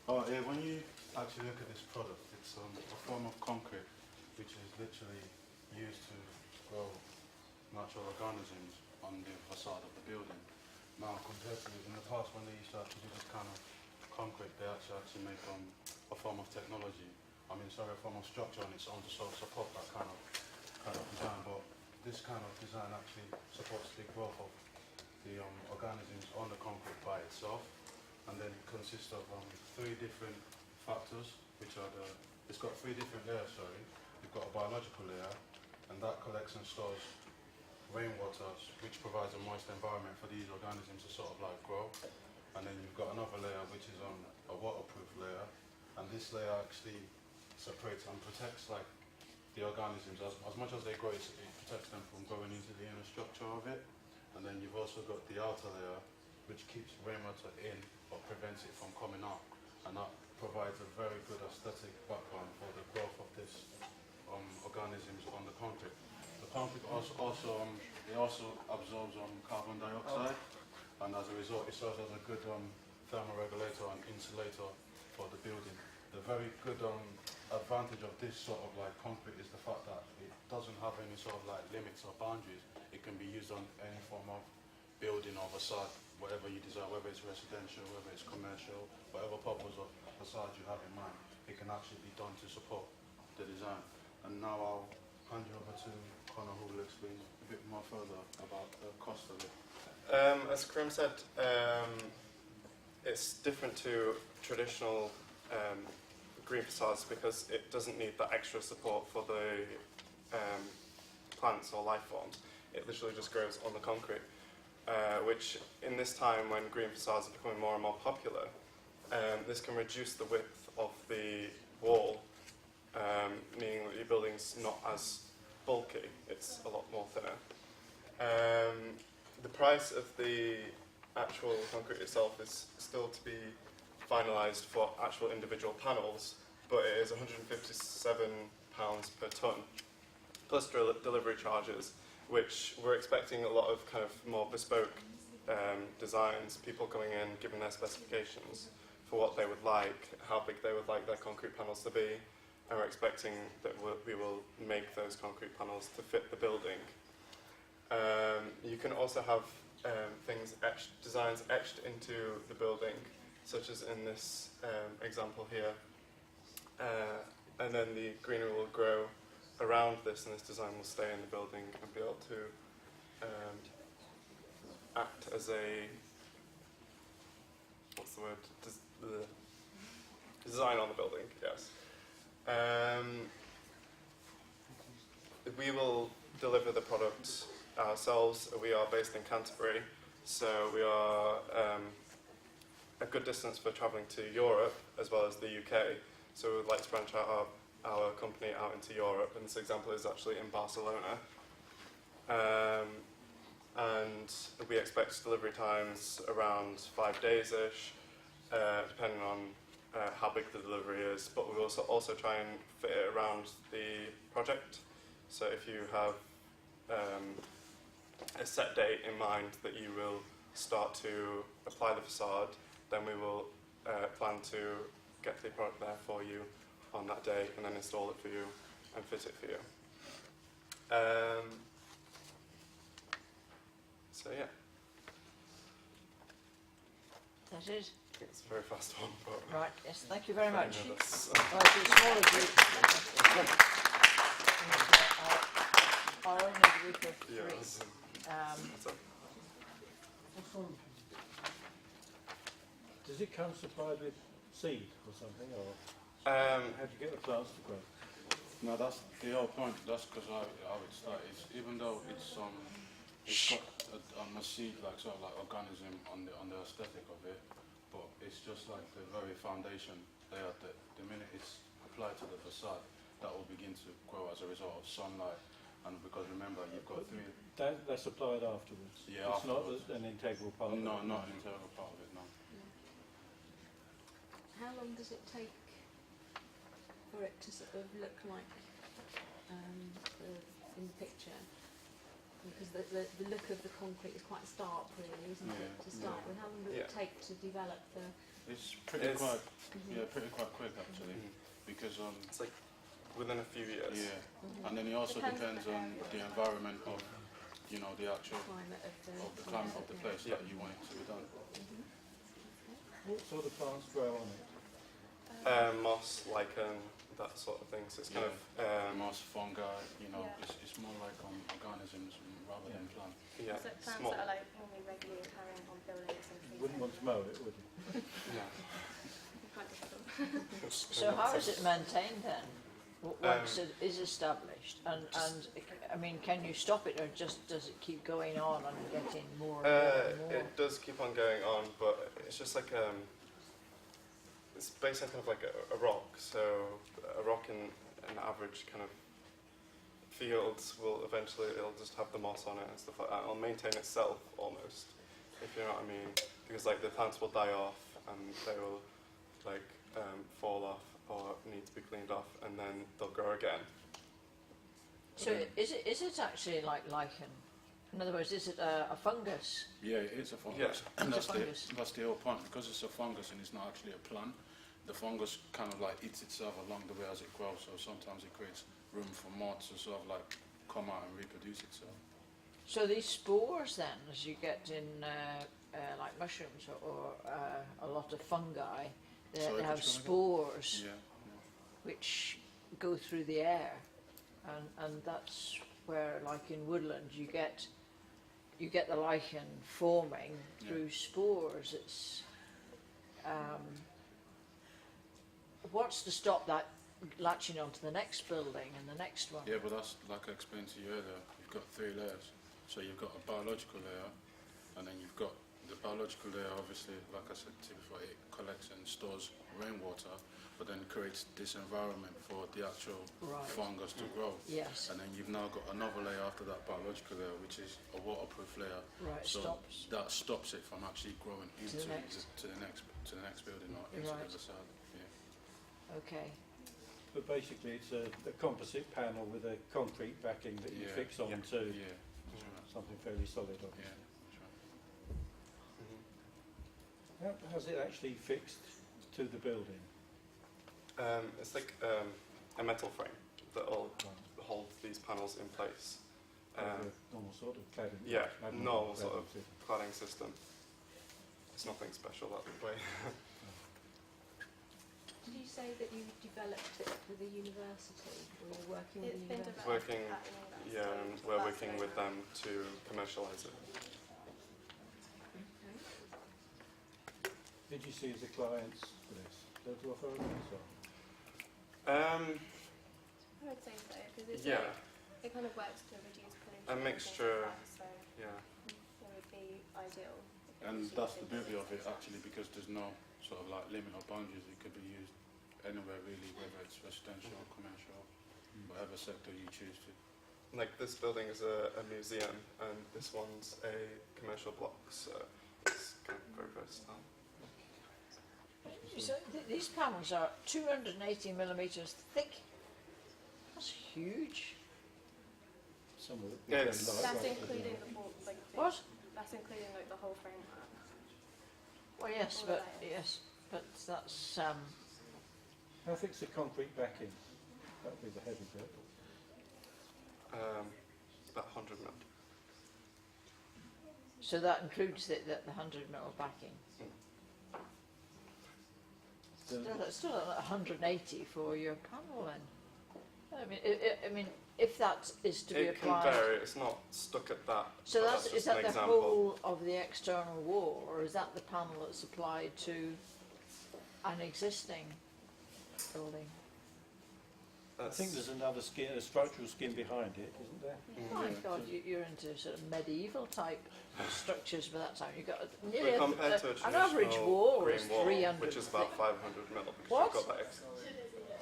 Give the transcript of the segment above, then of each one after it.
Oh, yeah, when you actually look at this product, it's a form of concrete which is literally used to grow natural organisms on the facade of the building. Now, compared to in the past when they used to actually do this kind of concrete, they actually make a form of technology. A form of structure on its own to sort of support that kind of design. But this kind of design actually supports the growth of the organisms on the concrete by itself, and then it consists of three different factors, which are it's got three different layers. Sorry, you've got a biological layer, and that collects and stores rainwater, which provides a moist environment for these organisms to sort of like grow. And then you've got another layer which is a waterproof layer, and this layer actually separates and protects like the organisms as much as they grow. It protects them from going into the inner structure of it. And then you've also got the outer layer, which keeps rainwater in but prevents it from coming out, and that provides a very good aesthetic background for the growth of this organisms on the concrete. The concrete also absorbs carbon dioxide, and as a result it serves as a good thermoregulator and insulator for the building. The very good advantage of this sort of like concrete is the fact that it doesn't have any sort of like limits or boundaries. It can be used on any form of building or facade, whatever you desire, whether it's residential, whether it's commercial, whatever purpose of facade you have in mind, it can actually be done to support the design. And now I'll hand you over to Connor, who will explain a bit more further about the cost of it. As Karim said, it's different to traditional green facades because it doesn't need that extra support for the plants or life forms. It literally just grows on the concrete, which in this time when green facades are becoming more and more popular, this can reduce the width of the wall, meaning that your building's not as bulky, it's a lot more thinner. The price of the actual concrete itself is still to be finalised for actual individual panels, but it is £157 per tonne, plus delivery charges, which we're expecting a lot of kind of more bespoke designs, people coming in, giving their specifications for what they would like, how big they would like their concrete panels to be, and we're expecting that we will make those concrete panels to fit the building. You can also have designs etched into the building, such as in this example here, and then the greenery will grow around this, and this design will stay in the building and be able to act as a, what's the word, design on the building, yes. We will deliver the product ourselves. We are based in Canterbury, so we are a good distance for travelling to Europe as well as the UK. So we would like to branch out our company out into Europe, and this example is actually in Barcelona. And we expect delivery times around 5 days-ish, depending on how big the delivery is, but we also try and fit it around the project. So if you have a set date in mind that you will start to apply the facade, then we will plan to get the product there for you on that day and then install it for you and fit it for you. So yeah. That is. I think it's a very fast one, but Right, yes, thank you very much. I know that's, Well, it's a smaller group. Our only group of yeah, three. that's, Um, Does it come supplied with seed or something, or how do you get the plants to grow? No, that's the whole point. That's because how it started. Even though it's got a seed like sort of like organism on the aesthetic of it, but it's just like the very foundation layer that the minute it's applied to the facade, that will begin to grow as a result of sunlight. And because remember, you've got three. That's applied afterwards. Yeah, it's afterwards. not an integral part. No, of it. not an integral part of it. No. How long does it take for it to sort of look like in the picture? Because the look of the concrete is quite stark, really, isn't it, to start with? How long does it take to develop the It's pretty It's- quite, pretty quite quick actually, because It's like within a few years. and then it also Depends depends on the on area. the environment of, you know, the actual Climate of the climate of the place Yeah. that you want it to be done. What sort of plants grow on it? Moss, lichen, that sort of thing. So it's kind of Moss, fungi, you know, Yeah. it's more like organisms rather than plants. yeah, So plants small. that are like normally regularly occurring on buildings and trees. You wouldn't want to mow it, would you? Yeah. Quite difficult. So how is it maintained then? Once it is established, and I mean, can you stop it, or just does it keep going on and getting more and more and more? It does keep on going on, but it's just like it's based on kind of like a rock. So a rock in an average kind of fields will eventually it'll just have the moss on it and stuff like that. It'll maintain itself almost, if you know what I mean. Because like the plants will die off and they will like fall off or need to be cleaned off, and then they'll grow again. So is it actually like lichen? In other words, is it a fungus? Yeah, it is a fungus. Yeah. And It's a fungus. that's the whole point. Because it's a fungus and it's not actually a plant, the fungus kind of like eats itself along the way as it grows. So sometimes it creates room for more to sort of like come out and reproduce itself. So these spores then, as you get in like mushrooms or a lot of fungi, they Sorry, have could you come spores Yeah. which go through the air, and that's where, like in woodland, you get the lichen forming through spores. It's what's to stop that latching onto the next building and the next one? Yeah, but that's like I explained to you earlier. You've got 3 layers. So you've got a biological layer, and then you've got the biological layer. Obviously, like I said to you before, it collects and stores rainwater, but then creates this environment for the actual Right. fungus to grow. Yes. And then you've now got another layer after that biological layer, which is a waterproof layer. Right. So Stops. that stops it from actually growing into the next. to the next building or into Right. the other side. Yeah. Okay. But basically, it's a composite panel with a concrete backing that you Yeah. fix onto Yeah. That's right. something fairly solid, Yeah. obviously. That's right. Mhm. How's it actually fixed to the building? It's like a metal frame that'll hold these panels in place. With a normal sort of cladding? Yeah, admirable normal sort cladding of system. cladding system. It's nothing special that way. Did you say that you developed it with a university, or you're working with a It's been university? developed Working, at the university. yeah, and we're That's working going with on. them to commercialise it. Did you see the clients for this? Local authorities or? Um, I would say so, because it's yeah, like, it kind of works to reduce pollution. A and things mixture. like that, so yeah. it would be ideal. if it And was that's used the in beauty of it buildings. actually, because there's no sort of like limit or boundaries. It could be used anywhere really, whether it's residential or commercial, whatever sector you choose to. Like this building is a museum, and this one's a commercial block, so it's kind of very versatile. So these panels are 280 millimetres thick. That's huge. Some of it. Yeah, very it's- light, That's right, including isn't it? the whole, like, What? that's including like the whole framework. Well, yes, All the but layers. yes, but that's How thick's the concrete backing? That would be the heavy bit. About 100 mil. so that includes the 100 mil backing. Still at 180 for your panel then. I mean, if that is to be It can applied. vary. It's not stuck at that. So but that's just is that an the example. whole of the external wall, or is that the panel that's applied to an existing building? I think there's another skin, a structural skin behind it, isn't there? My Yeah. God, you're into sort of medieval type structures by that time. You've got nearly But compared to a an average traditional wall green is wall, 300 which is about thick. 500 mil, because What? you've got that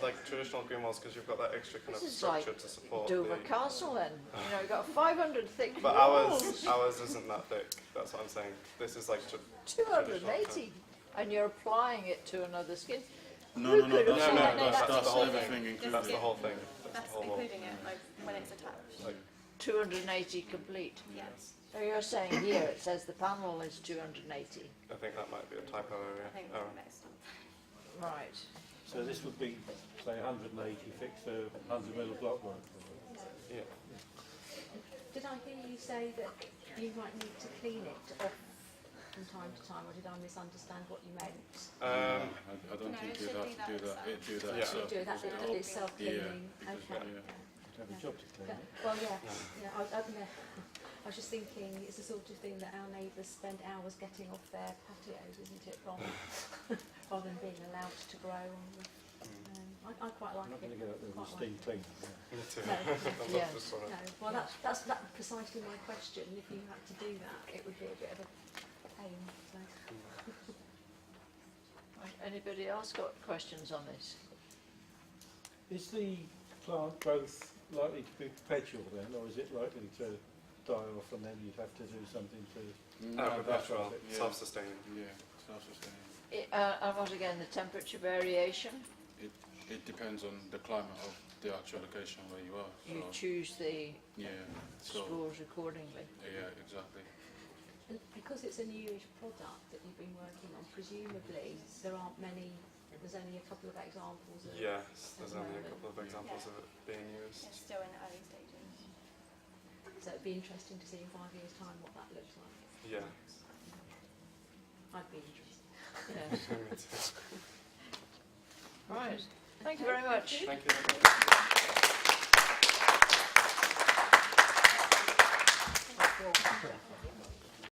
like traditional green walls, because you've got that extra kind This of is like structure to support Dover the. Castle then. You know, you've got 500 thick But walls. ours isn't that thick. That's what I'm saying. This is like 280, and you're applying it to another skin. No, Who no, no, could have that's, said that's, that? that's, That's the whole everything included. That's the whole thing. That's That's the whole wall. including it, like when it's attached. Like, 280 complete. Yes. So you're saying here it says the panel is 280. I think that might be a typo area. I think Oh. it's mixed up. Right. So this would be, say, 180 fixed for 100 mil of block work. Yeah. Did I hear you say that you might need to clean it off from time to time, or did I misunderstand what you meant? I don't No, think it you'd should have be to that do that. itself. Do that Yeah. You itself. do that, because that it's self-cleaning. Yeah, Okay. yeah. Have a job to clean. Okay. Well, yeah. I was just thinking it's the sort of thing that our neighbours spend hours getting off their patios, isn't it, rather, rather than being allowed to grow on the, I quite I'm like not going to it. get up there with a Quite steam cleaner. Me too. No. I'm Yeah. not just sort of- No, well that's precisely my question. If you had to do that, it would be a bit of a pain. So. Right. Anybody else got questions on this? Is the plant growth likely to be perpetual then, or is it likely to die off and then you'd have to do something to... Perpetual, Yeah. self-sustaining. Yeah, self-sustaining. And what again, the temperature variation? It depends on the climate of the actual location where you are. You So, choose the yeah, so, spores accordingly. yeah, exactly. And because it's a newish product that you've been working on, presumably there aren't many. There's only a couple of examples. Of Yes, there's only a moment. couple of examples of it being used. It's still in early stages. So it'd be interesting to see in 5 years' time what that looks like. Yeah. I'd be interested. Yes. Me too. Right. Thank you very much. Thank you. Thank you.